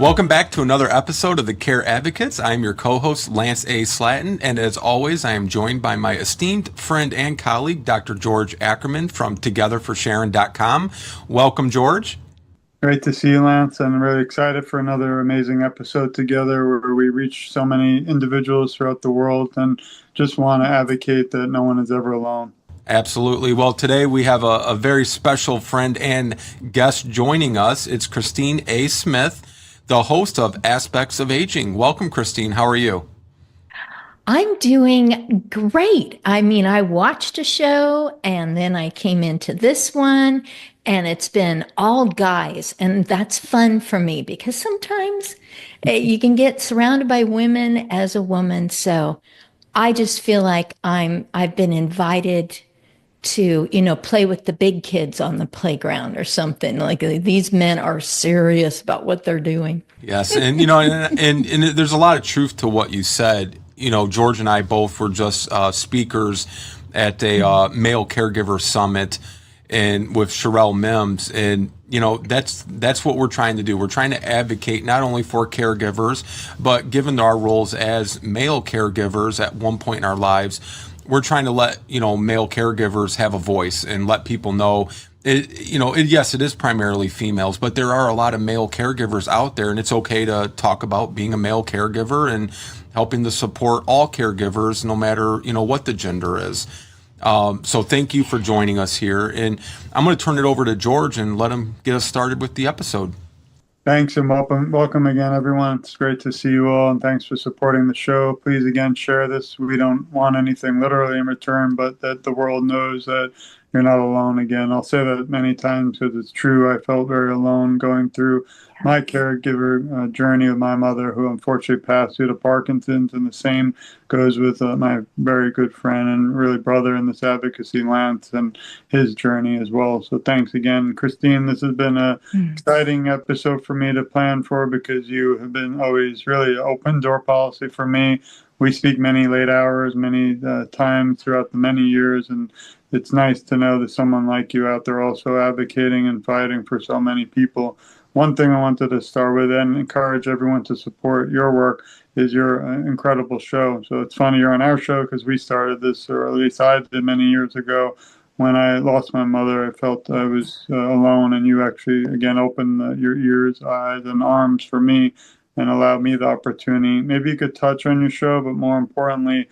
Welcome back to another episode of the Care Advocates. I am your co-host, Lance A. Slatton, and as always, I am joined by my esteemed friend and colleague, Dr. George Ackerman from TogetherForSharon.com. Welcome, George. Great to see you, Lance. I'm really excited for another amazing episode together where we reach so many individuals throughout the world and just want to advocate that no one is ever alone. Absolutely. Well, today we have a very special friend and guest joining us. It's Christine A. Smith, the host of Aspects of Aging. Welcome, Christine. How are you? I'm doing great. I mean, I watched a show and then I came into this one and it's been all guys. And that's fun for me because sometimes you can get surrounded by women as a woman. So I just feel like I've been invited to, play with the big kids on the playground or something. Like these men are serious about what they're doing. Yes. And, and there's a lot of truth to what you said. George and I both were just speakers at a male caregiver summit and with Sherelle Mims. And, that's what we're trying to do. We're trying to advocate not only for caregivers, but given our roles as male caregivers at one point in our lives, we're trying to let, male caregivers have a voice and let people know yes, it is primarily females, but there are a lot of male caregivers out there, and it's okay to talk about being a male caregiver and helping to support all caregivers, no matter, what the gender is. So thank you for joining us here. And I'm going to turn it over to George and let him get us started with the episode. Thanks and welcome again, everyone. It's great to see you all, and thanks for supporting the show. Please, again, share this. We don't want anything literally in return, but that the world knows that you're not alone. Again, I'll say that many times because it's true. I felt very alone going through my caregiver journey with my mother, who unfortunately passed due to Parkinson's, and the same goes with my very good friend and really brother in this advocacy, Lance, and his journey as well. So thanks again, Christine. This has been an exciting episode for me to plan for because you have been always really open door policy for me. We speak many late hours, many times throughout the many years, and it's nice to know that someone like you out there also advocating and fighting for so many people. One thing I wanted to start with and encourage everyone to support your work is your incredible show. So it's funny you're on our show because we started this, or at least I did many years ago. When I lost my mother, I felt I was alone, and you actually, again, opened your ears, eyes, and arms for me and allowed me the opportunity. Maybe you could touch on your show, but more importantly,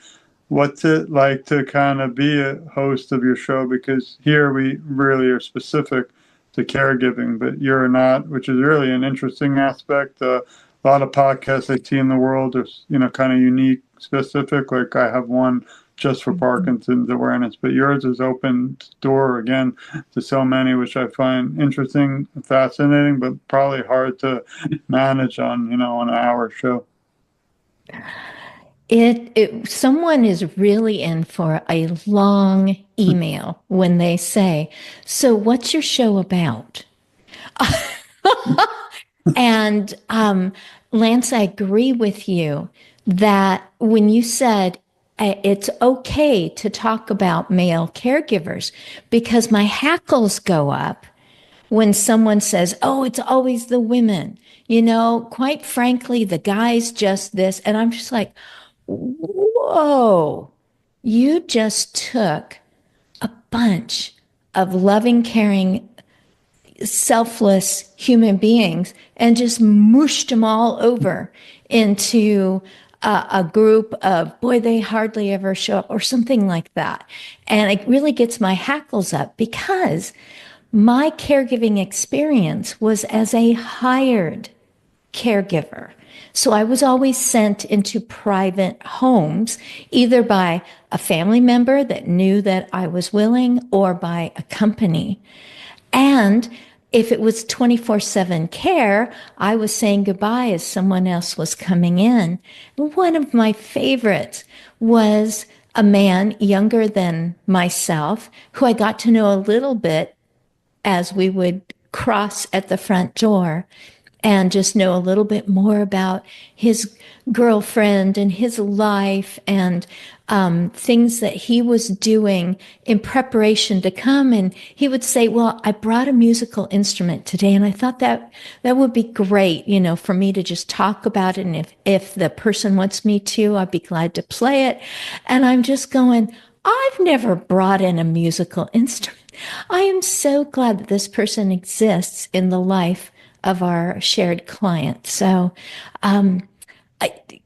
what's it like to kind of be a host of your show? Because here we really are specific to caregiving, but you're not, which is really an interesting aspect. A lot of podcasts I see in the world are, kind of unique, specific. Like I have one just for Parkinson's awareness, but yours is open door again to so many, which I find interesting, fascinating, but probably hard to manage on, on an hour show. Someone is really in for a long email when they say, "So what's your show about?" And Lance, I agree with you that when you said it's okay to talk about male caregivers, because my hackles go up when someone says, "Oh, it's always the women." Quite frankly, the guys just this. And I'm just like, whoa, you just took a bunch of loving, caring, selfless human beings and just mushed them all over into a group of, boy, they hardly ever show up or something like that. And it really gets my hackles up because my caregiving experience was as a hired caregiver. So I was always sent into private homes, either by a family member that knew that I was willing or by a company. And if it was 24/7 care, I was saying goodbye as someone else was coming in. One of my favorites was a man younger than myself who I got to know a little bit as we would cross at the front door. and just know a little bit more about his girlfriend and his life and things that he was doing in preparation to come. And he would say, well, I brought a musical instrument today. And I thought that would be great, for me to just talk about it. And if the person wants me to, I'd be glad to play it. And I'm just going, I've never brought in a musical instrument. I am so glad that this person exists in the life of our shared client. So,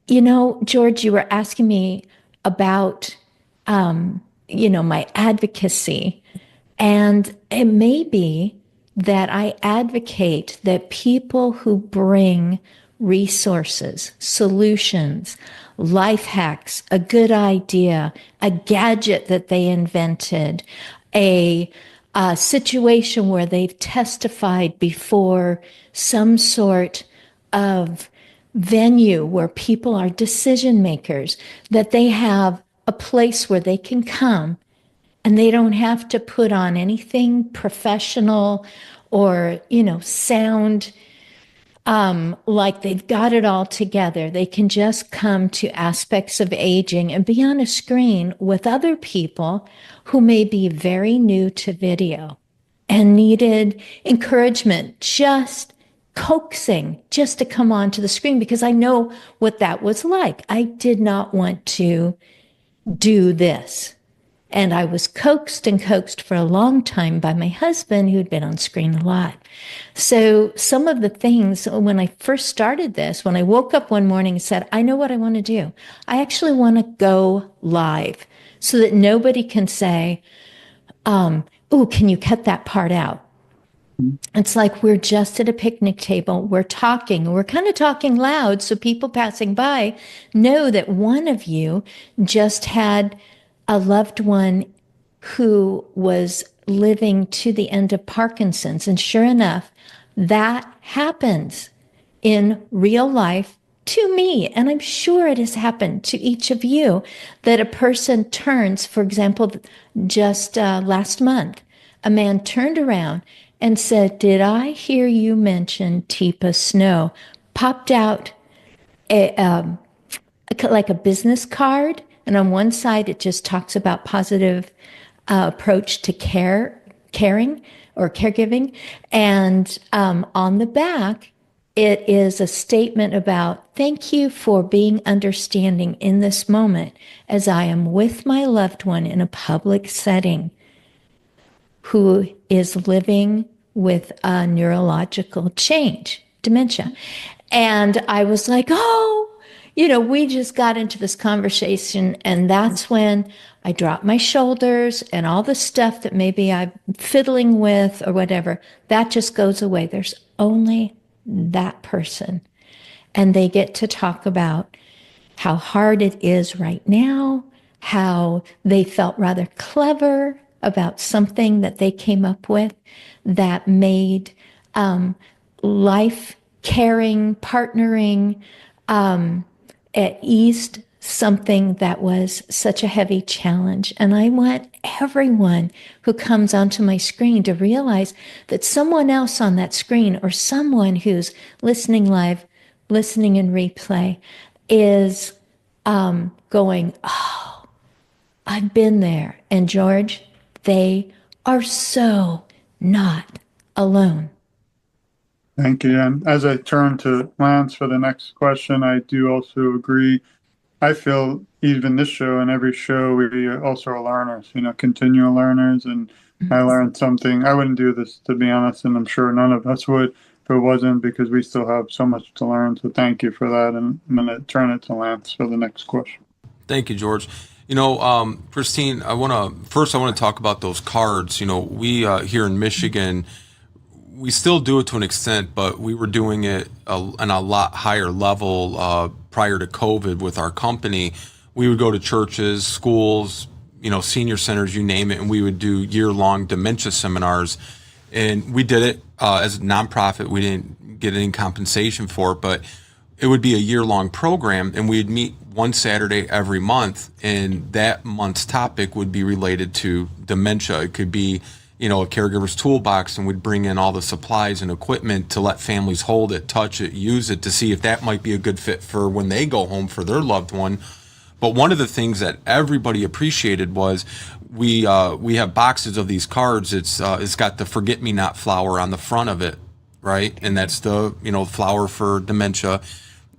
George, you were asking me about, my advocacy. And it may be that I advocate that people who bring resources, solutions, life hacks, a good idea, a gadget that they invented, a situation where they've testified before some sort of venue where people are decision makers, that they have a place where they can come and they don't have to put on anything professional or, sound like they've got it all together. They can just come to aspects of aging and be on a screen with other people who may be very new to video and needed encouragement, just coaxing just to come onto the screen, because I know what that was like. I did not want to do this. And I was coaxed and coaxed for a long time by my husband, who'd been on screen a lot. So some of the things, when I first started this, when I woke up one morning and said, I know what I want to do. I actually want to go live so that nobody can say, oh, can you cut that part out? It's like we're just at a picnic table. We're talking. We're kind of talking loud so people passing by know that one of you just had a loved one who was living to the end of Parkinson's. And sure enough, that happens in real life to me. And I'm sure it has happened to each of you, that a person turns, for example, just last month, a man turned around and said, did I hear you mention Teepa Snow? Popped out like a business card. And on one side, it just talks about positive approach to caring or caregiving. And on the back, it is a statement about, thank you for being understanding in this moment as I am with my loved one in a public setting who is living with a neurological change, dementia. And I was like, oh, we just got into this conversation, and that's when I dropped my shoulders and all the stuff that maybe I'm fiddling with or whatever, that just goes away. There's only that person. And they get to talk about how hard it is right now, how they felt rather clever about something that they came up with that made life, caring, partnering, at eased something that was such a heavy challenge. And I want everyone who comes onto my screen to realize that someone else on that screen, or someone who's listening live, listening in replay, is going, oh, I've been there. And George, they are so not alone. Thank you. And as I turn to Lance for the next question, I do also agree. I feel even this show and every show, we also are learners, continual learners. And I learned something. I wouldn't do this, to be honest, and I'm sure none of us would if it wasn't, because we still have so much to learn. So thank you for that. And I'm going to turn it to Lance for the next question. Thank you, George. Christine, I want to talk about those cards. We here in Michigan, we still do it to an extent, but we were doing it on a lot higher level prior to COVID with our company. We would go to churches, schools, senior centers, you name it, and we would do year-long dementia seminars. And we did it as a nonprofit. We didn't get any compensation for it, but it would be a year-long program, and we'd meet one Saturday every month, and that month's topic would be related to dementia. It could be a caregiver's toolbox and would bring in all the supplies and equipment to let families hold it, touch it, use it to see if that might be a good fit for when they go home for their loved one. But one of the things that everybody appreciated was we have boxes of these cards. It's got the forget me not flower on the front of it, right? And that's the flower for dementia.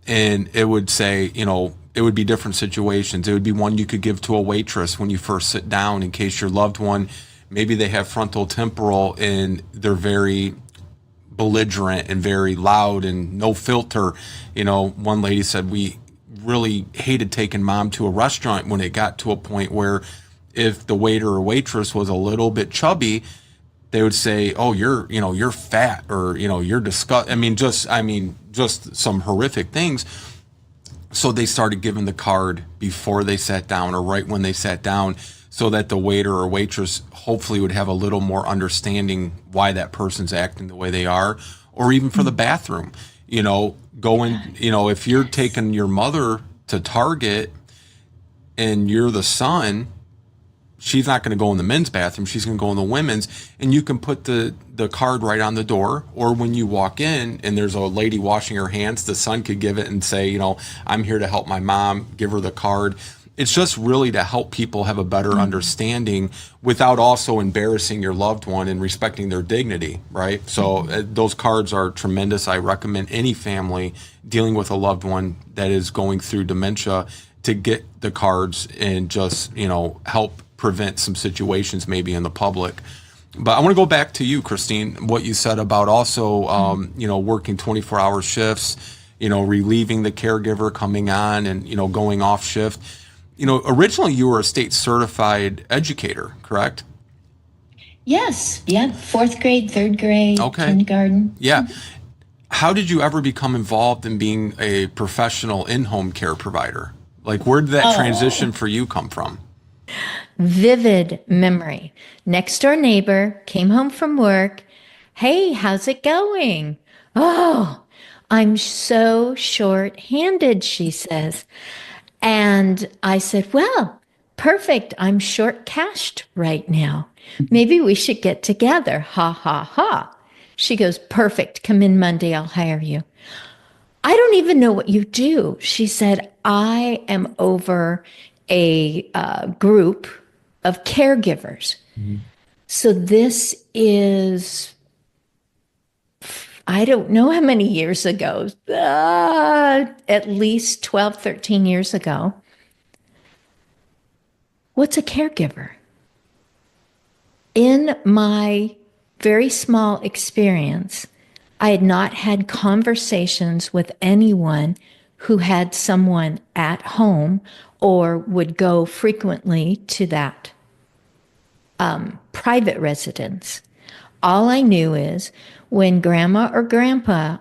And it would say, it would be different situations. It would be one you could give to a waitress when you first sit down in case your loved one, maybe they have frontal temporal and they're very belligerent and very loud and no filter. One lady said we really hated taking mom to a restaurant when it got to a point where if the waiter or waitress was a little bit chubby, they would say, "Oh, you're fat," or you're disgusting. Just some horrific things. So they started giving the card before they sat down or right when they sat down, so that the waiter or waitress hopefully would have a little more understanding why that person's acting the way they are, or even for the bathroom. If you're taking your mother to Target and you're the son, she's not going to go in the men's bathroom. She's going to go in the women's, and you can put the card right on the door. Or when you walk in and there's a lady washing her hands, the son could give it and say, I'm here to help my mom, give her the card. It's just really to help people have a better understanding without also embarrassing your loved one and respecting their dignity, right? So those cards are tremendous. I recommend any family dealing with a loved one that is going through dementia to get the cards and just, help prevent some situations maybe in the public. But I want to go back to you, Christine, what you said about also, working 24-hour shifts, relieving the caregiver, coming on and, going off shift. Originally you were a state certified educator, correct? Yes. Yeah. 4th grade, 3rd grade, kindergarten. Yeah. How did you ever become involved in being a professional in-home care provider? Like, where did that transition for you come from? Vivid memory. Next door neighbor came home from work. Hey, how's it going? Oh, I'm so short-handed, she says. And I said, well, perfect. I'm short-cashed right now. Maybe we should get together. Ha, ha, ha. She goes, perfect. Come in Monday. I'll hire you. I don't even know what you do. She said, I am over a group of caregivers. Mm-hmm. So this is, I don't know how many years ago, at least 12, 13 years ago. What's a caregiver? In my very small experience, I had not had conversations with anyone who had someone at home or would go frequently to that private residence. All I knew is when grandma or grandpa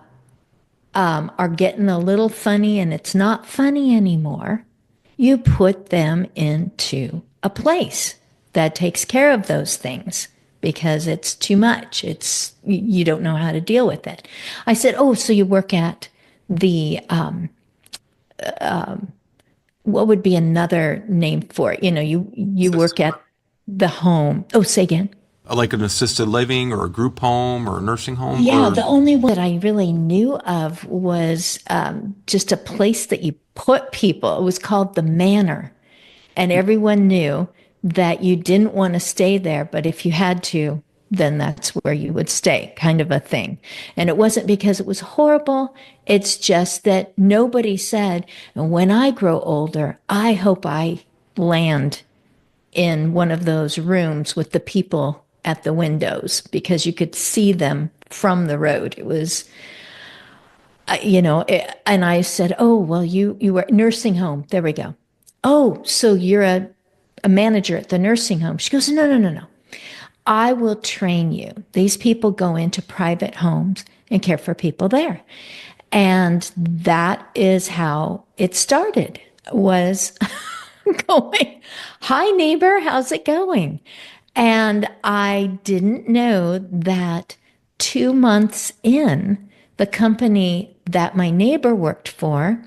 are getting a little funny and it's not funny anymore, you put them into a place that takes care of those things because it's too much. You don't know how to deal with it. I said, oh, so you work at the, what would be another name for it? You work at the home. Oh, say again. Like an assisted living or a group home or a nursing home? Yeah, the only one that I really knew of was just a place that you put people. It was called the Manor. And everyone knew that you didn't want to stay there, but if you had to, then that's where you would stay, kind of a thing. And it wasn't because it was horrible. It's just that nobody said, when I grow older, I hope I land in one of those rooms with the people at the windows because you could see them from the road. It was, and I said, oh, well, you were nursing home. There we go. Oh, so you're a manager at the nursing home. She goes, no. I will train you. These people go into private homes and care for people there. And that is how it started, was going, hi, neighbor, how's it going? And I didn't know that 2 months in, the company that my neighbor worked for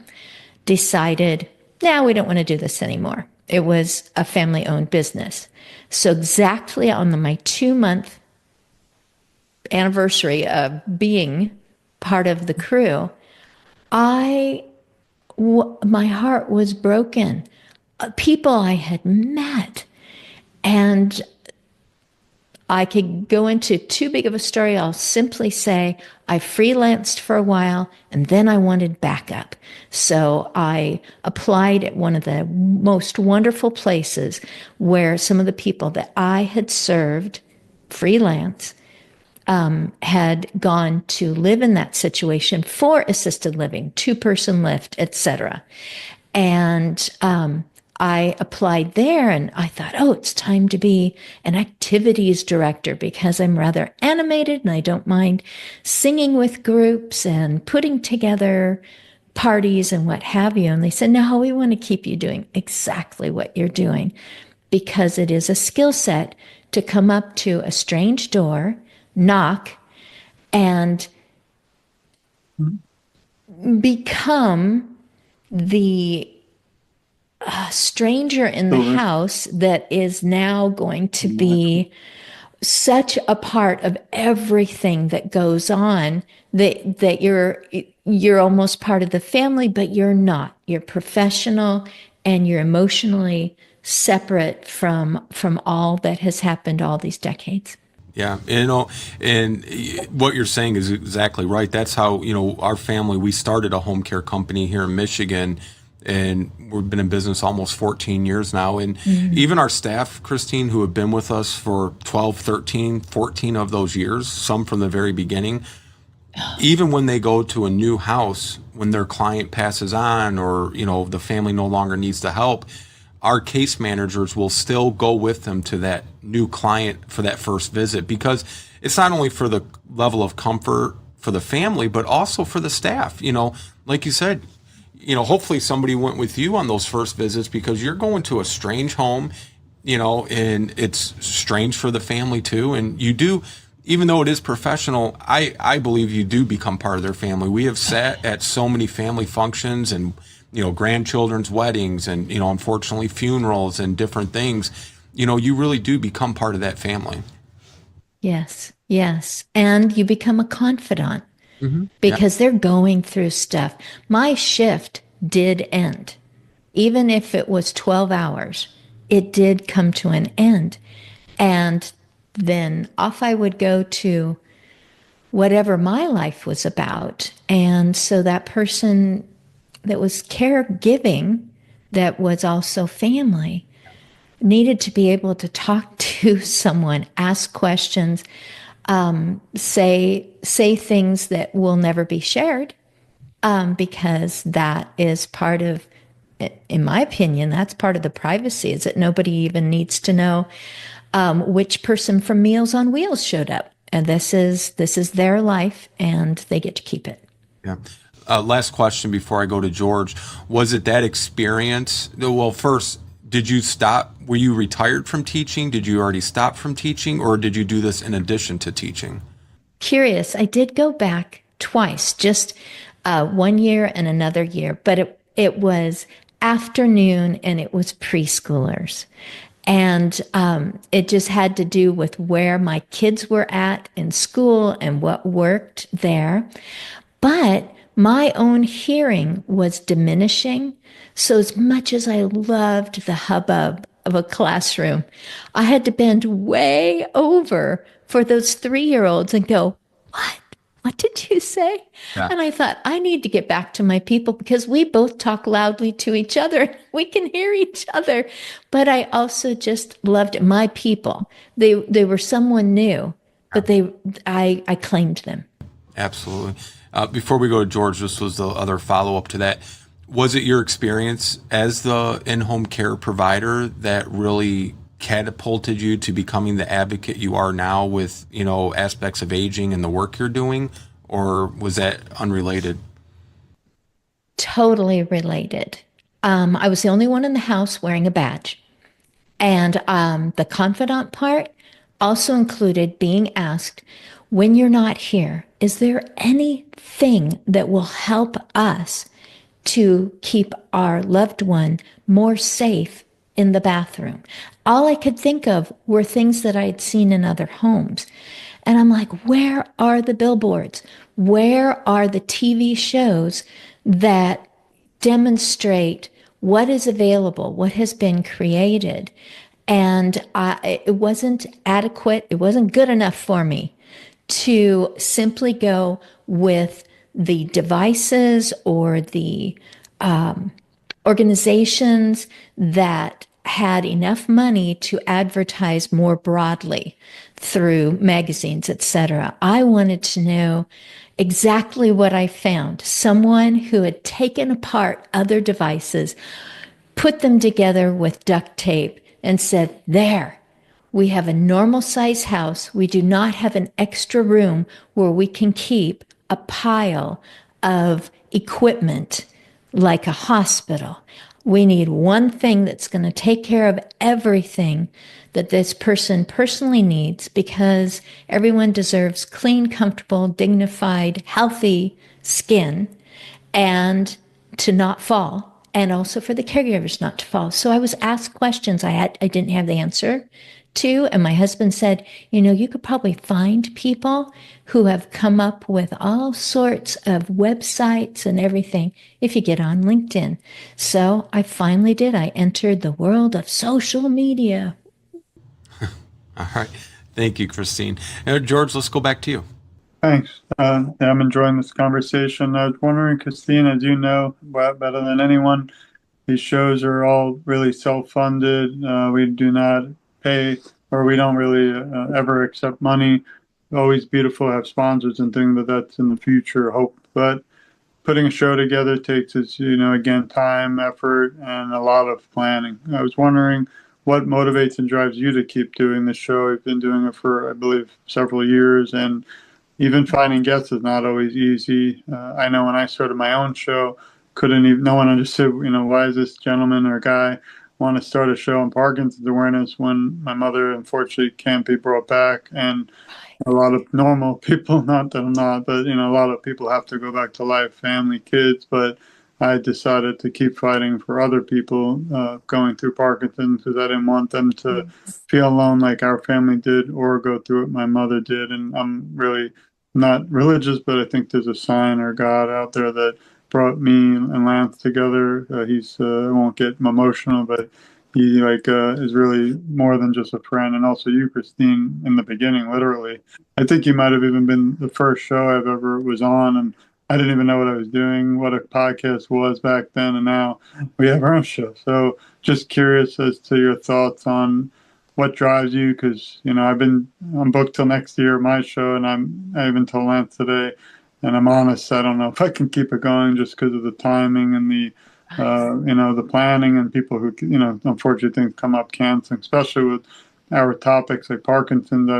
decided, no, we don't want to do this anymore. It was a family-owned business. So exactly on my 2-month anniversary of being part of the crew, my heart was broken. People I had met, and I could go into too big of a story. I'll simply say I freelanced for a while and then I wanted backup. So I applied at one of the most wonderful places where some of the people that I had served freelance had gone to live in that situation for assisted living, 2-person lift, etc. And I applied there and I thought, oh, it's time to be an activities director because I'm rather animated and I don't mind singing with groups and putting together parties and what have you. And they said, no, we want to keep you doing exactly what you're doing because it is a skill set to come up to a strange door, knock, and become the stranger in the house that is now going to be such a part of everything that goes on that you're almost part of the family, but you're not. You're professional and you're emotionally separate from all that has happened all these decades. Yeah, and what you're saying is exactly right. That's how, our family, we started a home care company here in Michigan, and we've been in business almost 14 years now. And even our staff, Christine, who have been with us for 12, 13, 14 of those years, some from the very beginning, even when they go to a new house, when their client passes on or, the family no longer needs the help, our case managers will still go with them to that new client for that first visit, because it's not only for the level of comfort for the family, but also for the staff. Like you said, hopefully somebody went with you on those first visits because you're going to a strange home, and it's strange for the family too. And you do, even though it is professional, I believe you do become part of their family. We have sat at so many family functions and grandchildren's weddings and, unfortunately funerals and different things, you really do become part of that family. Yes. Yes. And you become a confidant because they're going through stuff. My shift did end. Even if it was 12 hours, it did come to an end. And then off I would go to whatever my life was about. And so that person that was caregiving, that was also family, needed to be able to talk to someone, ask questions, say things that will never be shared, because that is part of, in my opinion, that's part of the privacy, is that nobody even needs to know which person from Meals on Wheels showed up. And this is their life, and they get to keep it. Yeah. Last question before I go to George. Was it that experience? Well, first, did you stop? Were you retired from teaching? Did you already stop from teaching, or did you do this in addition to teaching? Curious. I did go back twice, just 1 year and another year, but it was afternoon and it was preschoolers. And it just had to do with where my kids were at in school and what worked there. But my own hearing was diminishing. So as much as I loved the hubbub of a classroom, I had to bend way over for those 3-year-olds and go, what? What did you say? Yeah. And I thought, I need to get back to my people because we both talk loudly to each other. We can hear each other. But I also just loved my people. They were someone new, but I claimed them. Absolutely. Before we go to George, this was the other follow-up to that. Was it your experience as the in-home care provider that really catapulted you to becoming the advocate you are now with, aspects of aging and the work you're doing, or was that unrelated? Totally related. I was the only one in the house wearing a badge. And the confidant part also included being asked, when you're not here, is there anything that will help us to keep our loved one more safe in the bathroom? All I could think of were things that I had seen in other homes. And I'm like, where are the billboards? Where are the TV shows that demonstrate what is available, what has been created? And it wasn't adequate. It wasn't good enough for me to simply go with the devices or the organizations that had enough money to advertise more broadly through magazines, etc. I wanted to know exactly what I found. Someone who had taken apart other devices, put them together with duct tape, and said, there, we have a normal size house. We do not have an extra room where we can keep a pile of equipment like a hospital. We need one thing that's going to take care of everything that this person personally needs, because everyone deserves clean, comfortable, dignified, healthy skin and to not fall, and also for the caregivers not to fall. So I was asked questions I didn't have the answer to, and my husband said, you could probably find people who have come up with all sorts of websites and everything if you get on LinkedIn. So I finally did. I entered the world of social media. All right. Thank you, Christine. Now, George, let's go back to you. Thanks. Yeah, I'm enjoying this conversation. I was wondering, Christine, as you know better than anyone, these shows are all really self-funded. We do not pay, or we don't really ever accept money. Always beautiful to have sponsors and things, but that's in the future, hope. But putting a show together takes its, again, time, effort, and a lot of planning. I was wondering what motivates and drives you to keep doing this show. You've been doing it for, I believe, several years, and even finding guests is not always easy. I know when I started my own show, no one understood, why is this gentleman or guy want to start a show on Parkinson's awareness when my mother unfortunately can't be brought back, and a lot of normal people, not that I'm not, but a lot of people have to go back to life, family, kids. But I decided to keep fighting for other people going through Parkinson's, because I didn't want them to feel alone like our family did, or go through what my mother did. And I'm really not religious, but I think there's a sign or God out there that brought me and Lance together. I won't get emotional, but he is really more than just a friend. And also you, Christine, in the beginning, literally. I think you might have even been the first show I've ever was on, and I didn't even know what I was doing, what a podcast was back then, and now we have our own show. So just curious as to your thoughts on what drives you, because I'm booked till next year, my show, and I even told Lance today, and I'm honest, I don't know if I can keep it going just because of the timing and the the planning, and people who unfortunately things come up canceling, especially with our topics like Parkinson's.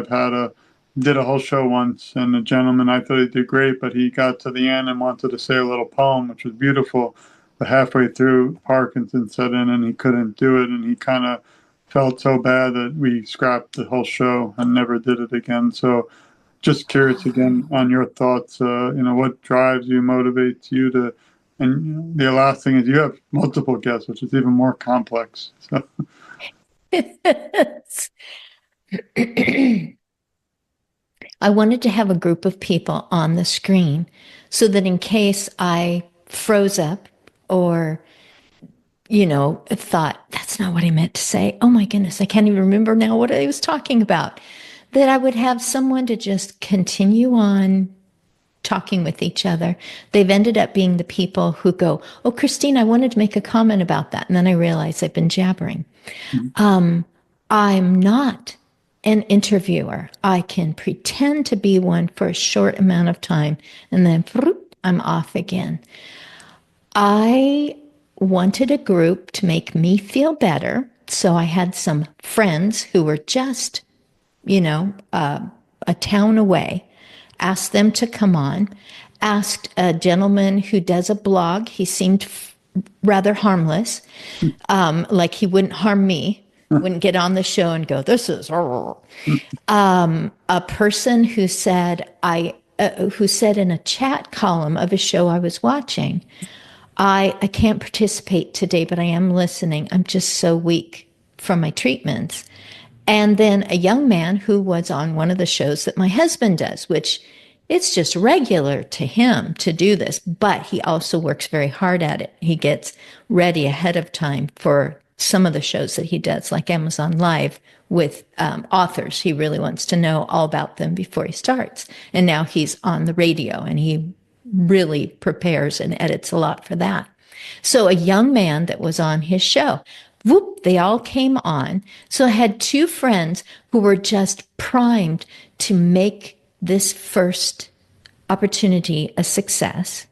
Did a whole show once, and the gentleman, I thought he did great, but he got to the end and wanted to say a little poem, which was beautiful. But halfway through, Parkinson set in and he couldn't do it, and he kind of felt so bad that we scrapped the whole show and never did it again. So just curious again on your thoughts, what drives you, motivates you to, and the last thing is you have multiple guests, which is even more complex. So. I wanted to have a group of people on the screen so that in case I froze up or, thought, that's not what I meant to say. Oh my goodness, I can't even remember now what I was talking about. That I would have someone to just continue on talking with each other. They've ended up being the people who go, oh, Christine, I wanted to make a comment about that. And then I realized I've been jabbering. Mm-hmm. I'm not an interviewer. I can pretend to be one for a short amount of time, and then I'm off again. I wanted a group to make me feel better. So I had some friends who were just, a town away, asked them to come on, asked a gentleman who does a blog. He seemed rather harmless, like he wouldn't harm me. Wouldn't get on the show and go, this is a person who said in a chat column of a show I was watching, I can't participate today, but I am listening. I'm just so weak from my treatments. And then a young man who was on one of the shows that my husband does, which it's just regular to him to do this, but he also works very hard at it. He gets ready ahead of time for some of the shows that he does, like Amazon Live with authors. He really wants to know all about them before he starts. And now he's on the radio and he really prepares and edits a lot for that. So a young man that was on his show, whoop, they all came on. So I had two friends who were just primed to make this first opportunity a success,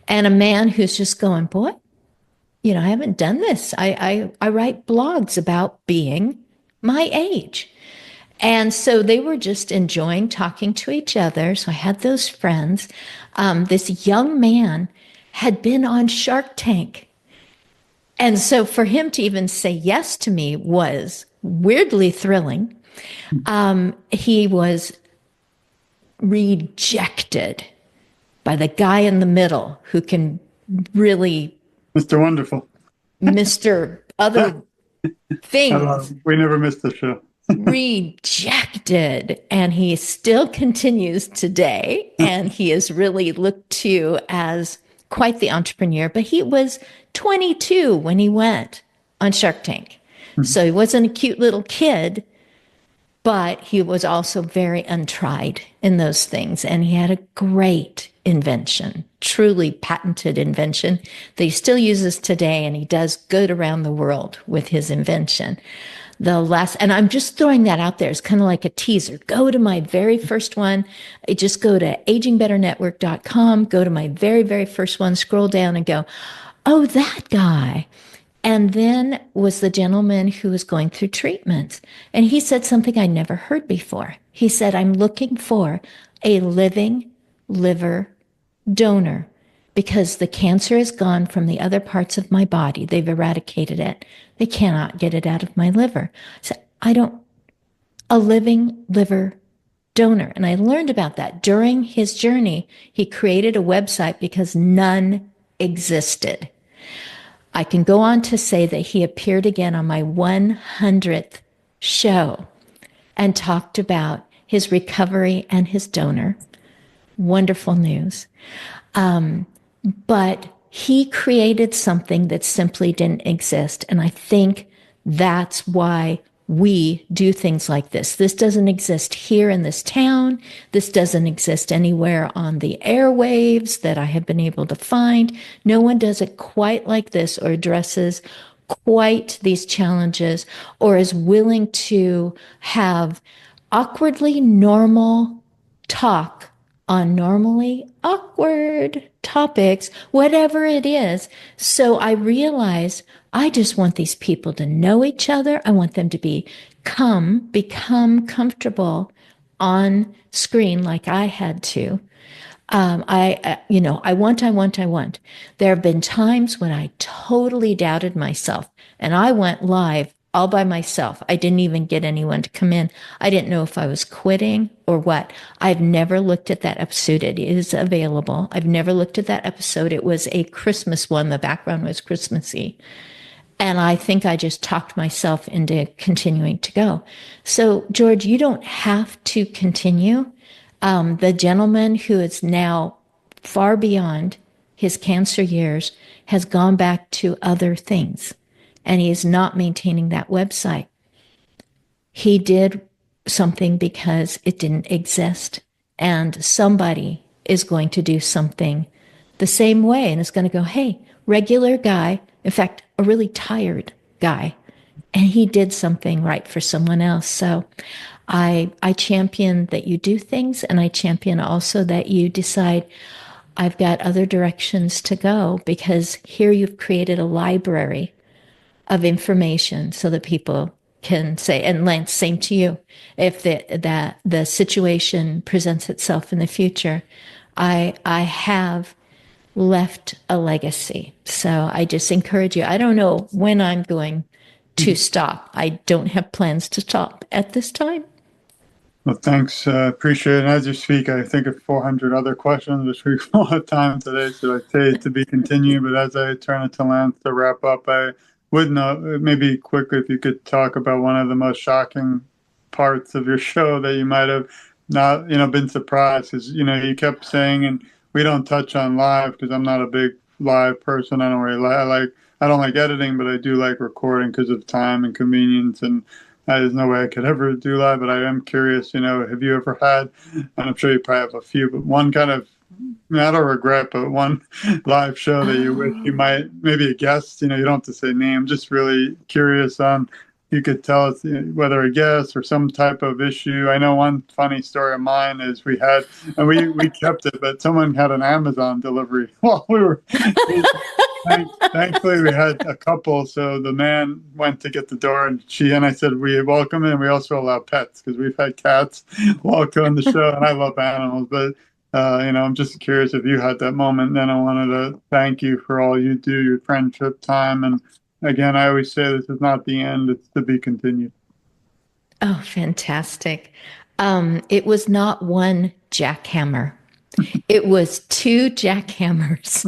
and a man who's just going, boy, I haven't done this. I write blogs about being my age. And so they were just enjoying talking to each other. So I had those friends. This young man had been on Shark Tank. And so for him to even say yes to me was weirdly thrilling. He was rejected by the guy in the middle who can really Mr. Wonderful. Mr. Other things. We never missed the show. Rejected. And he still continues today. And he is really looked to as quite the entrepreneur. But he was 22 when he went on Shark Tank. So he wasn't a cute little kid, but he was also very untried in those things. And he had a great invention, truly patented invention that he still uses today. And he does good around the world with his invention. And I'm just throwing that out there. It's kind of like a teaser. Go to my very first one. Just go to agingbetternetwork.com, go to my very, very first one, scroll down and go, oh, that guy. And then was the gentleman who was going through treatments. And he said something I never heard before. He said, I'm looking for a living liver donor because the cancer is gone from the other parts of my body. They've eradicated it. They cannot get it out of my liver. So a living liver donor. And I learned about that during his journey. He created a website because none existed. I can go on to say that he appeared again on my 100th show and talked about his recovery and his donor. Wonderful news. But he created something that simply didn't exist. And I think that's why we do things like this. This doesn't exist here in this town. This doesn't exist anywhere on the airwaves that I have been able to find. No one does it quite like this or addresses quite these challenges or is willing to have awkwardly normal talk on normally awkward topics, whatever it is. So I realized I just want these people to know each other. I want them to become comfortable on screen like I had to. I want. There have been times when I totally doubted myself and I went live all by myself. I didn't even get anyone to come in. I didn't know if I was quitting or what. I've never looked at that episode. It is available. I've never looked at that episode. It was a Christmas one. The background was Christmassy. And I think I just talked myself into continuing to go. So, George, you don't have to continue. The gentleman who is now far beyond his cancer years has gone back to other things. And he is not maintaining that website. He did something because it didn't exist. And somebody is going to do something the same way and is going to go, hey, regular guy, in fact, a really tired guy, and he did something right for someone else. So I champion that you do things, and I champion also that you decide, I've got other directions to go, because here you've created a library of information so that people can say, and Lance, same to you, if the situation presents itself in the future, I have left a legacy. So I just encourage you. I don't know when I'm going to stop. I don't have plans to stop at this time. Well, thanks. Appreciate it. And as you speak, I think of 400 other questions, which we won't have time today, so I say to be continued. But as I turn it to Lance to wrap up, I would know, maybe quickly, if you could talk about one of the most shocking parts of your show that you might have not, been surprised, because, you kept saying, and we don't touch on live because I'm not a big live person. I don't really I don't like editing, but I do like recording because of time and convenience. And there's no way I could ever do live, but I am curious, have you ever had, and I'm sure you probably have a few, but one kind of, not a regret, but one live show that you wish you might, maybe a guest, you don't have to say name, just really curious on, you could tell us whether a guest or some type of issue. I know one funny story of mine is we had, and we kept it, but someone had an Amazon delivery while we were, thankfully we had a couple. So the man went to get the door, and I said, we welcome it. And we also allow pets because we've had cats walk on the show, and I love animals, but I'm just curious if you had that moment. Then I wanted to thank you for all you do, your friendship, time. And again, I always say this is not the end, it's to be continued. Oh, fantastic. It was not one jackhammer. It was two jackhammers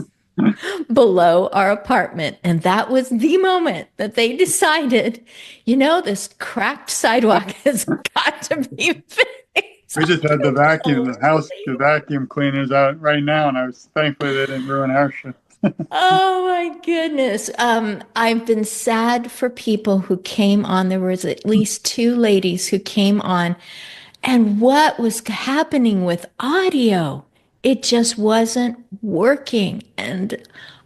below our apartment. And that was the moment that they decided, this cracked sidewalk has got to be fixed. We just had the vacuum cleaners out right now, and I was thankfully they didn't ruin our show. Oh my goodness. I've been sad for people who came on. There was at least two ladies who came on, and what was happening with audio? It just wasn't working. And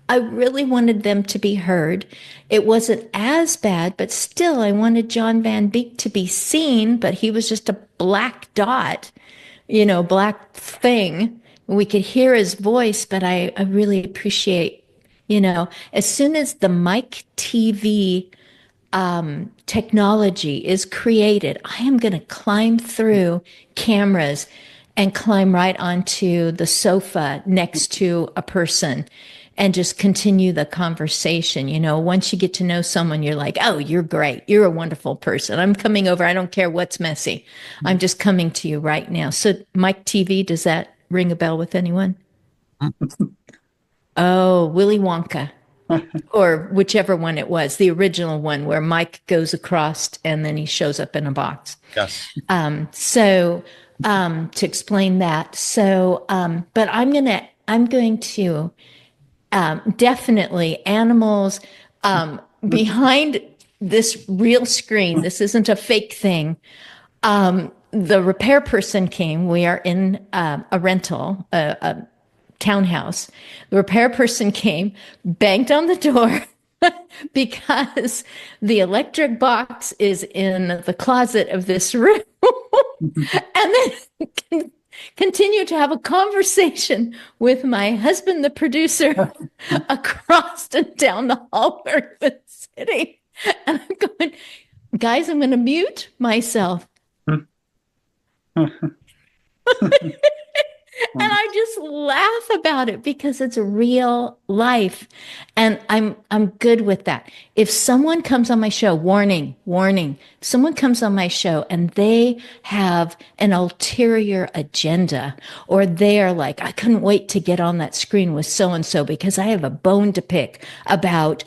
I really wanted them to be heard. It wasn't as bad, but still I wanted John Van Beek to be seen, but he was just a black dot, black thing. We could hear his voice, but I really appreciate, as soon as the mic TV technology is created, I am going to climb through cameras and climb right onto the sofa next to a person and just continue the conversation. Once you get to know someone, you're like, oh, you're great. You're a wonderful person. I'm coming over. I don't care what's messy. I'm just coming to you right now. So Mike TV, does that ring a bell with anyone? Oh, Willy Wonka, or whichever one it was, the original one where Mike goes across and then he shows up in a box. Yes. To explain that. But I'm going to definitely animals behind this real screen. This isn't a fake thing. The repair person came. We are in a rental, a townhouse. The repair person came, banged on the door because the electric box is in the closet of this room. And then continue to have a conversation with my husband, the producer, across and down the hall where he was sitting. And I'm going, guys, I'm going to mute myself. And I just laugh about it because it's real life. And I'm good with that. If someone comes on my show, warning, someone comes on my show and they have an ulterior agenda, or they are like, I couldn't wait to get on that screen with so-and-so because I have a bone to pick about,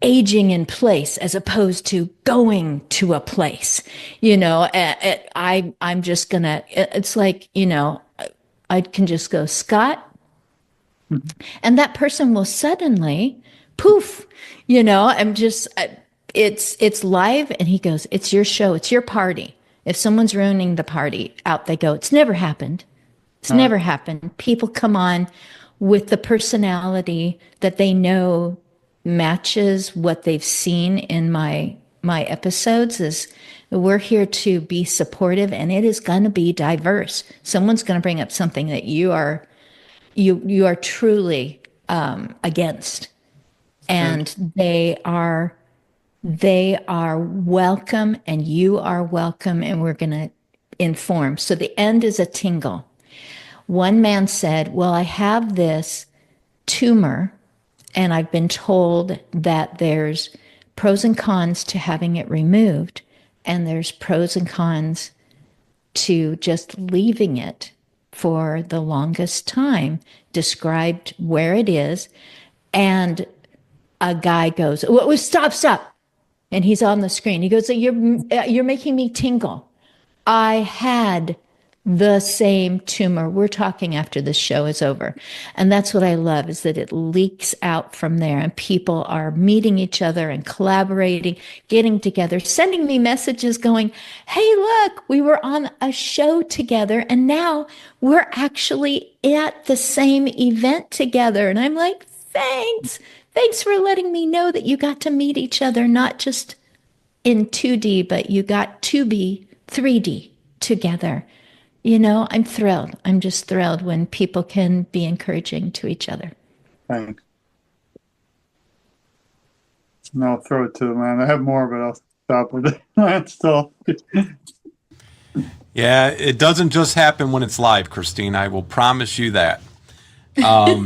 aging in place as opposed to going to a place, I'm just gonna, it's like, I can just go, Scott, and that person will suddenly poof, I'm just, it's live. And he goes, it's your show. It's your party. If someone's ruining the party, out they go. It's never happened. It's never happened. People come on with the personality that they know matches what they've seen in my episodes. Is we're here to be supportive, and it is going to be diverse. Someone's going to bring up something that you are truly against, and they are welcome, and you are welcome, and we're going to inform. So the end is a tingle. One man said, well, I have this tumor, and I've been told that there's pros and cons to having it removed, and there's pros and cons to just leaving it for the longest time, described where it is. And a guy goes, stop. And he's on the screen. He goes, you're making me tingle. I had the same tumor. We're talking after this show is over. And that's what I love, is that it leaks out from there and people are meeting each other and collaborating, getting together, sending me messages going, hey, look, we were on a show together and now we're actually at the same event together. And I'm like, thanks. Thanks for letting me know that you got to meet each other, not just in 2D, but you got to be 3D together. I'm thrilled. I'm just thrilled when people can be encouraging to each other. Thanks. And I'll throw it to Lance. I have more, but I'll stop with it. Lance still. Yeah, it doesn't just happen when it's live, Christine. I will promise you that. I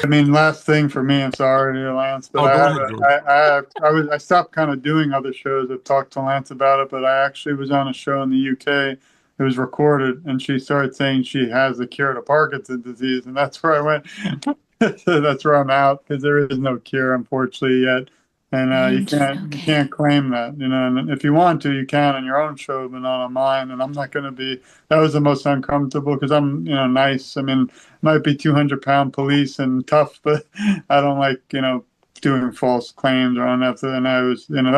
mean, last thing for me, I'm sorry, Lance, but I stopped kind of doing other shows. I've talked to Lance about it, but I actually was on a show in the UK. It was recorded, and she started saying she has the cure to Parkinson's disease, and that's where I went. So that's where I'm out, because there is no cure, unfortunately, yet. And you can't claim that, and if you want to, you can on your own show, but not on mine. And I'm not going to be, that was the most uncomfortable, because I'm, nice. I mean, might be 200-pound police and tough, but I don't like, doing false claims or unnecessary. And that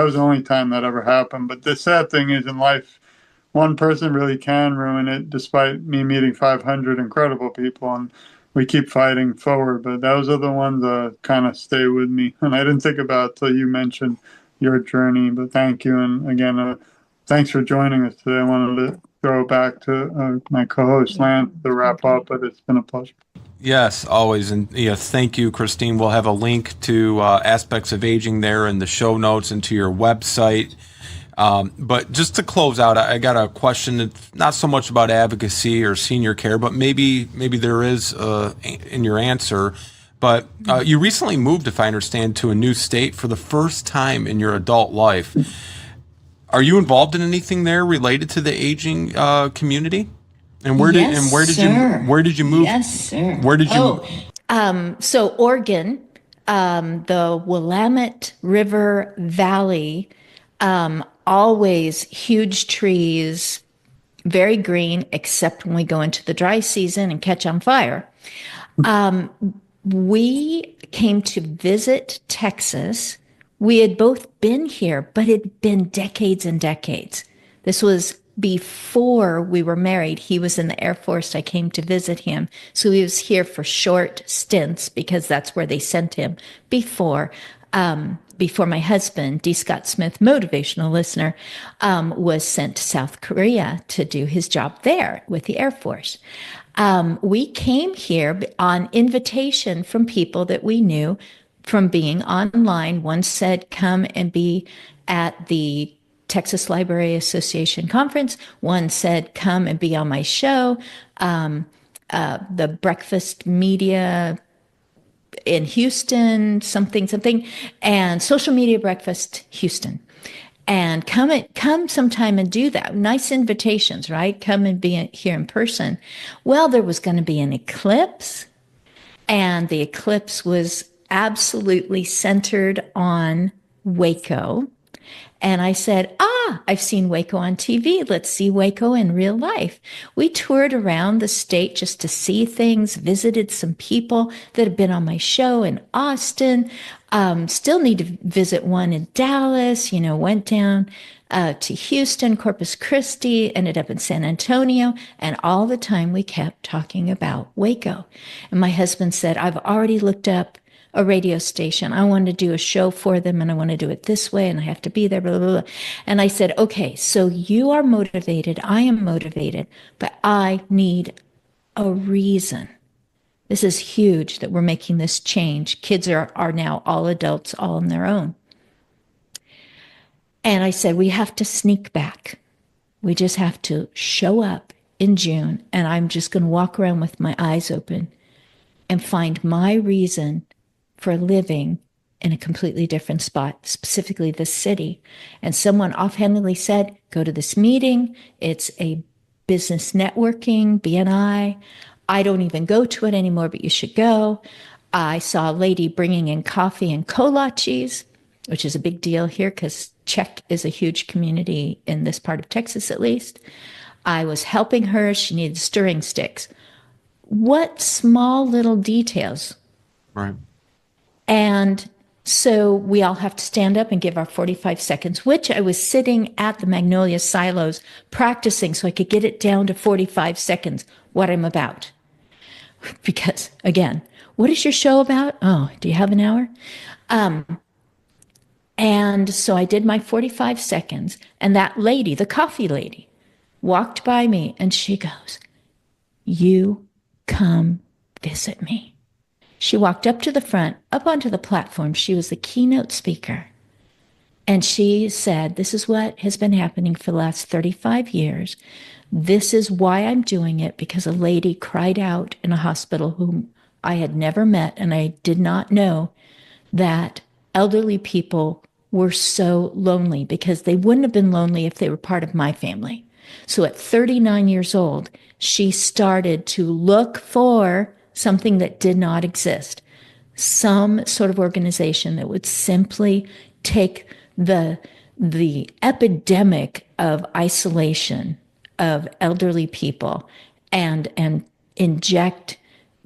was the only time that ever happened. But the sad thing is, in life, one person really can ruin it, despite me meeting 500 incredible people. And we keep fighting forward, but those are the ones that kind of stay with me. And I didn't think about it till you mentioned your journey, but thank you. And again, thanks for joining us today. I wanted to throw it back to my co-host, Lance, to wrap up, but it's been a pleasure. Yes, always. And thank you, Christine. We'll have a link to Aspects of Aging there in the show notes and to your website. But just to close out, I got a question. It's not so much about advocacy or senior care, but maybe there is in your answer. But you recently moved, if I understand, to a new state for the first time in your adult life. Are you involved in anything there related to the aging community? And where did you move? Yes, sir. Where did you move? So Oregon, the Willamette River Valley, always huge trees, very green, except when we go into the dry season and catch on fire. We came to visit Texas. We had both been here, but it had been decades and decades. This was before we were married. He was in the Air Force. I came to visit him. So he was here for short stints because that's where they sent him before my husband, D. Scott Smith, motivational listener, was sent to South Korea to do his job there with the Air Force. We came here on invitation from people that we knew from being online. One said, come and be at the Texas Library Association conference. One said, come and be on my show, the breakfast media in Houston, something, and social media breakfast Houston. And come sometime and do that. Nice invitations, right? Come and be here in person. Well, there was going to be an eclipse, and the eclipse was absolutely centered on Waco. And I said, I've seen Waco on TV. Let's see Waco in real life. We toured around the state just to see things, visited some people that have been on my show in Austin. Still need to visit one in Dallas, went down to Houston, Corpus Christi, ended up in San Antonio. And all the time we kept talking about Waco. And my husband said, I've already looked up a radio station. I want to do a show for them, and I want to do it this way, and I have to be there, blah, blah, blah. And I said, okay, so you are motivated, I am motivated, but I need a reason. This is huge that we're making this change. Kids are now all adults, all on their own. And I said, we have to sneak back. We just have to show up in June, and I'm just going to walk around with my eyes open and find my reason for living in a completely different spot, specifically this city. And someone offhandedly said, go to this meeting. It's a business networking, BNI. I don't even go to it anymore, but you should go. I saw a lady bringing in coffee and kolaches, which is a big deal here because Czech is a huge community in this part of Texas, at least. I was helping her. She needed stirring sticks. What small little details. Right. And so we all have to stand up and give our 45 seconds, which I was sitting at the Magnolia Silos practicing so I could get it down to 45 seconds, what I'm about. Because, again, what is your show about? Oh, do you have an hour? And so I did my 45 seconds, and that lady, the coffee lady, walked by me, and she goes, "You come visit me." She walked up to the front, up onto the platform. She was the keynote speaker. And she said, "This is what has been happening for the last 35 years. This is why I'm doing it, because a lady cried out in a hospital whom I had never met, and I did not know that elderly people were so lonely, because they wouldn't have been lonely if they were part of my family." So at 39 years old, she started to look for something that did not exist, some sort of organization that would simply take the epidemic of isolation of elderly people and inject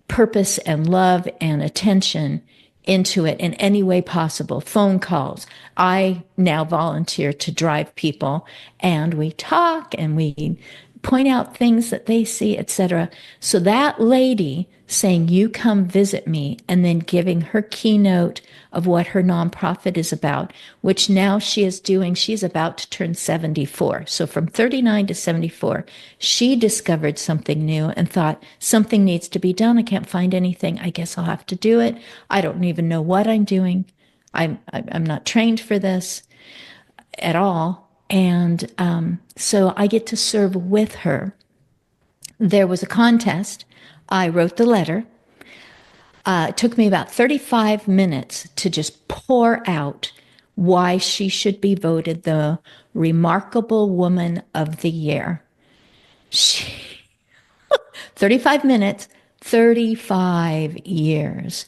purpose and love and attention into it in any way possible. Phone calls. I now volunteer to drive people, and we talk and we point out things that they see, etc. So that lady saying, "You come visit me," and then giving her keynote of what her nonprofit is about, which now she is doing, she's about to turn 74. So from 39 to 74, she discovered something new and thought, something needs to be done. I can't find anything. I guess I'll have to do it. I don't even know what I'm doing. I'm not trained for this at all. And so I get to serve with her. There was a contest. I wrote the letter. It took me about 35 minutes to just pour out why she should be voted the Remarkable Woman of the Year. 35 minutes, 35 years.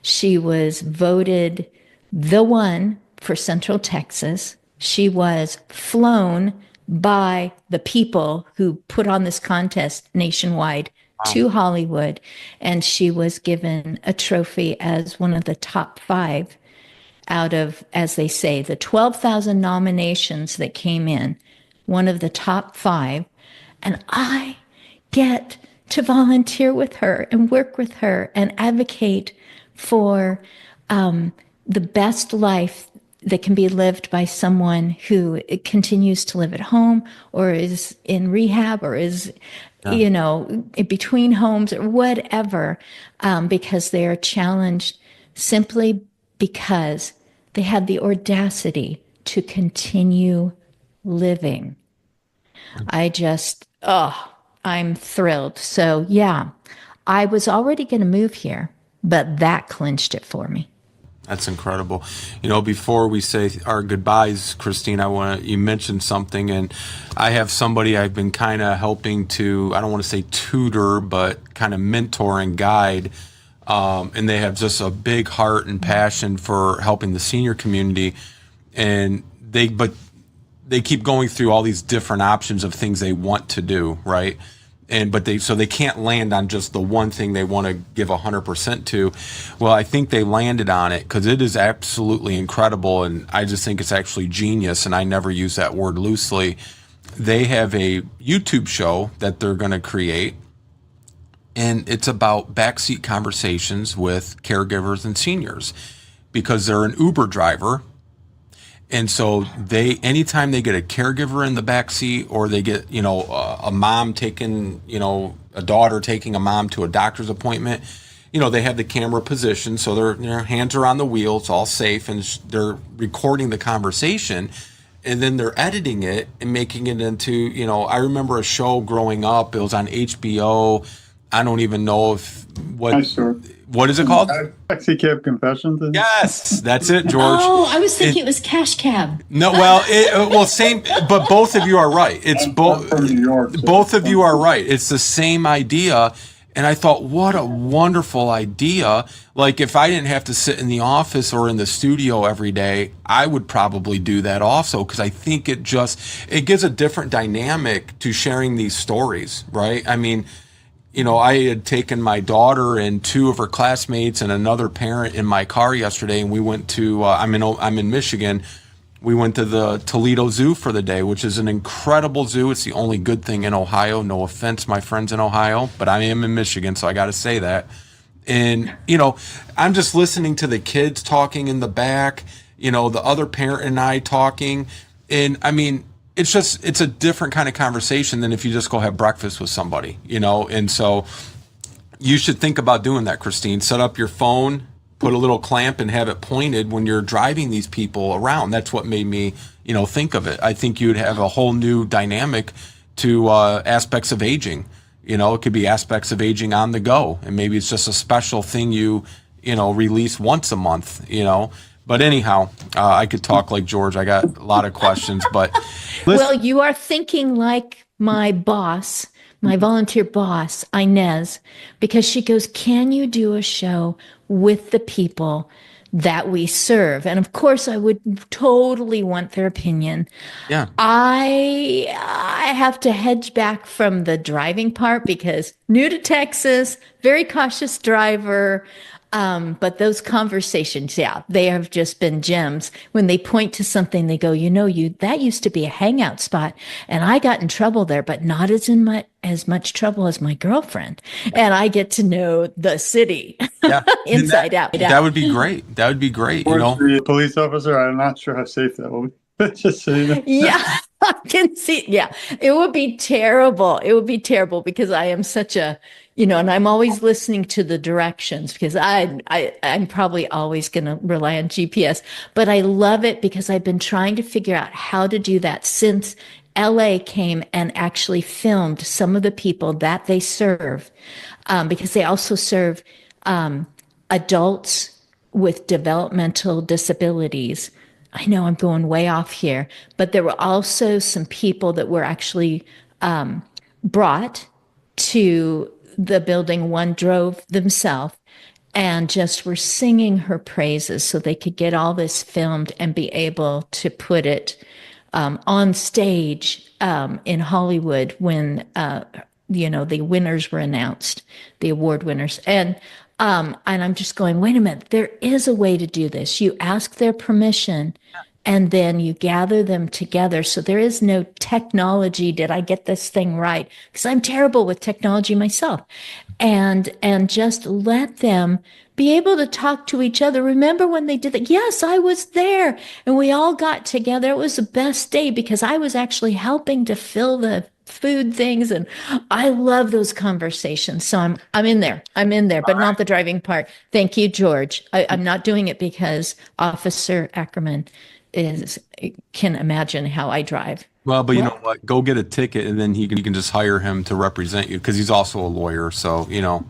She was voted the one for Central Texas. She was flown by the people who put on this contest nationwide to Hollywood, and she was given a trophy as one of the top 5 out of, as they say, the 12,000 nominations that came in, one of the top 5. And I get to volunteer with her and work with her and advocate for the best life that can be lived by someone who continues to live at home or is in rehab or is, in between homes or whatever, because they are challenged simply because they had the audacity to continue living. I'm thrilled. So yeah, I was already going to move here, but that clinched it for me. That's incredible. Before we say our goodbyes, Christine, you mentioned something, and I have somebody I've been kind of helping to, I don't want to say tutor, but kind of mentor and guide. And they have just a big heart and passion for helping the senior community. And they keep going through all these different options of things they want to do, right? But they can't land on just the one thing they want to give 100% to. Well, I think they landed on it because it is absolutely incredible, and I just think it's actually genius, and I never use that word loosely. They have a YouTube show that they're going to create, and it's about backseat conversations with caregivers and seniors because they're an Uber driver. And so anytime they get a caregiver in the back seat, or they get, a mom taking, a daughter taking a mom to a doctor's appointment, they have the camera positioned so their hands are on the wheel, it's all safe, and they're recording the conversation, and then they're editing it and making it into, I remember a show growing up. It was on HBO. I don't even know what is it called? Taxi Cab Confessions. Yes, that's it, George. Oh, I was thinking it was Cash Cab. No, same, but both of you are right. It's both. From New York, so both of you are right. It's the same idea, And I thought, what a wonderful idea. Like, if I didn't have to sit in the office or in the studio every day, I would probably do that also, because I think it gives a different dynamic to sharing these stories, right? I mean, I had taken my daughter and two of her classmates and another parent in my car yesterday, and we went to, I'm in Michigan. We went to the Toledo Zoo for the day, which is an incredible zoo. It's the only good thing in Ohio. No offense, my friends in Ohio, but I am in Michigan, so I got to say that. And, I'm just listening to the kids talking in the back, the other parent and I talking. And I mean, it's a different kind of conversation than if you just go have breakfast with somebody, And so you should think about doing that, Christine. Set up your phone, put a little clamp and have it pointed when you're driving these people around. That's what made me, think of it. I think you'd have a whole new dynamic to aspects of aging. It could be aspects of aging on the go, and maybe it's just a special thing you release once a month, But anyhow, I could talk like George. I got a lot of questions, but well, you are thinking like my boss, my volunteer boss, Inez, because she goes, "Can you do a show with the people that we serve?" And of course, I would totally want their opinion. Yeah. I have to hedge back from the driving part because new to Texas, very cautious driver. But those conversations, they have just been gems. When they point to something, they go, that used to be a hangout spot, and I got in trouble there, but not as much trouble as my girlfriend. And I get to know the city inside out. That would be great. That would be great. The police officer, I'm not sure how safe that will be. Just so you know. Yeah, I can see. Yeah, it would be terrible. It would be terrible because I am such a, and I'm always listening to the directions because I'm probably always going to rely on GPS. But I love it because I've been trying to figure out how to do that since LA came and actually filmed some of the people that they serve, because they also serve adults with developmental disabilities. I know I'm going way off here, but there were also some people that were actually brought to the building. One drove themselves and just were singing her praises so they could get all this filmed and be able to put it on stage in Hollywood when the winners were announced, the award winners. And I'm just going, wait a minute, there is a way to do this. You ask their permission and then you gather them together. So there is no technology. Did I get this thing right? Because I'm terrible with technology myself. And just let them be able to talk to each other. Remember when they did that? Yes, I was there. And we all got together. It was the best day because I was actually helping to fill the food things, and I love those conversations. So I'm in there, but not the driving part. Thank you, George. I'm not doing it because Officer Ackerman can imagine how I drive. Well, but you know what? Go get a ticket, and then you can just hire him to represent you because he's also a lawyer. So Don't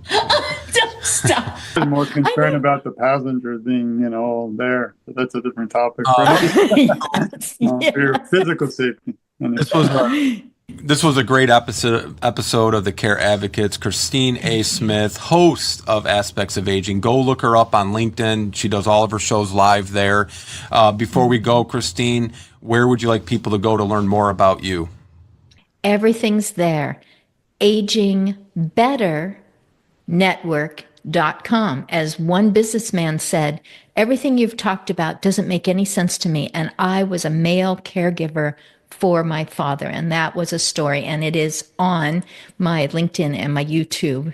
stop. I'm more concerned about the passengers being, all there. But that's a different topic. Yes. For your physical safety. This was a great episode of the Care Advocates. Christine A. Smith, host of Aspects of Aging. Go look her up on LinkedIn. She does all of her shows live there. Before we go, Christine, where would you like people to go to learn more about you? Everything's there. AgingBetterNetwork.com. As one businessman said, everything you've talked about doesn't make any sense to me. And I was a male caregiver for my father. And that was a story. And it is on my LinkedIn and my YouTube.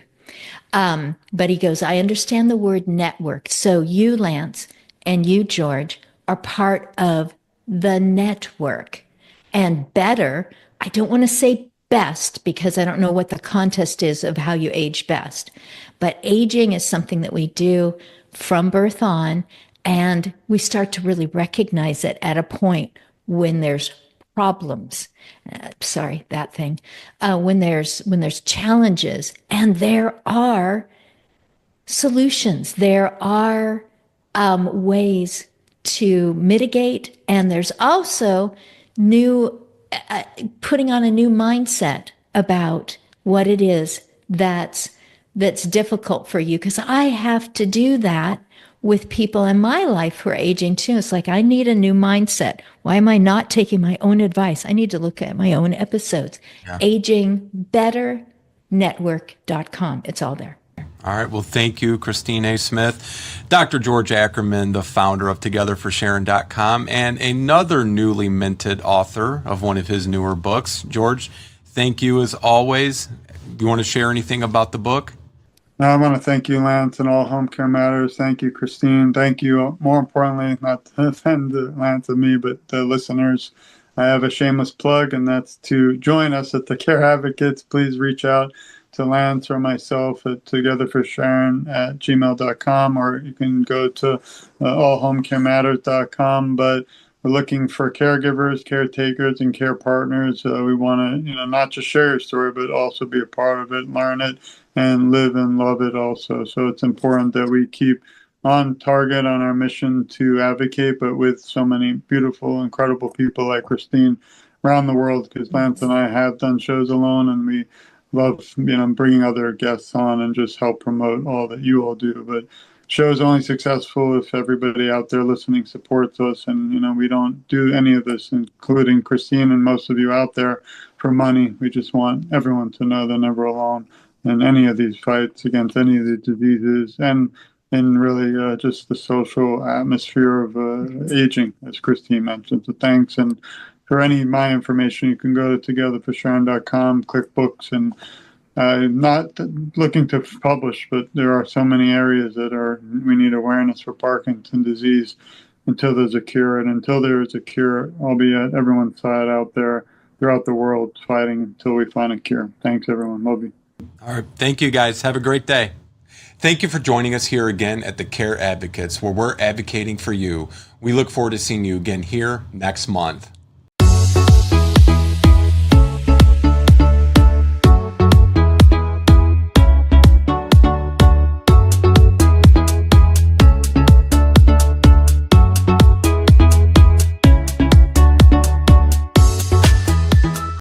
But he goes, I understand the word network. So you, Lance, and you, George, are part of the network. And better, I don't want to say best because I don't know what the contest is of how you age best. But aging is something that we do from birth on. And we start to really recognize it at a point when there's problems. When there's challenges, and there are solutions. There are ways to mitigate, and there's also putting on a new mindset about what it is that's that's difficult for you, because I have to do that with people in my life who are aging too. It's like, I need a new mindset. Why am I not taking my own advice? I need to look at my own episodes. Yeah. AgingBetterNetwork.com. It's all there. All right. Well, thank you, Christine A. Smith, Dr. George Ackerman, the founder of TogetherForSharon.com, and another newly minted author of one of his newer books. George, thank you as always. Do you want to share anything about the book? I want to thank you, Lance, and all Home Care Matters. Thank you, Christine. Thank you, more importantly, not to offend Lance and me, but the listeners. I have a shameless plug, and that's to join us at the Care Advocates. Please reach out to Lance or myself at togetherforsharon@gmail.com, or you can go to allhomecarematters.com. But we're looking for caregivers, caretakers, and care partners. We want to, not just share your story, but also be a part of it, learn it, and live and love it also. So it's important that we keep on target on our mission to advocate, but with so many beautiful, incredible people like Christine around the world, because Lance and I have done shows alone, and we love, bringing other guests on and just help promote all that you all do. But show's only successful if everybody out there listening supports us. And, we don't do any of this, including Christine and most of you out there, for money. We just want everyone to know they're never alone in any of these fights against any of the diseases, and really just the social atmosphere of aging, as Christine mentioned. So thanks. And for any of my information, you can go to togetherforsharon.com, click books, and not looking to publish, but there are so many areas that we need awareness for Parkinson's disease until there's a cure. And until there is a cure, I'll be at everyone's side out there throughout the world fighting until we find a cure. Thanks, everyone. Love you. All right. Thank you, guys. Have a great day. Thank you for joining us here again at the Care Advocates, where we're advocating for you. We look forward to seeing you again here next month.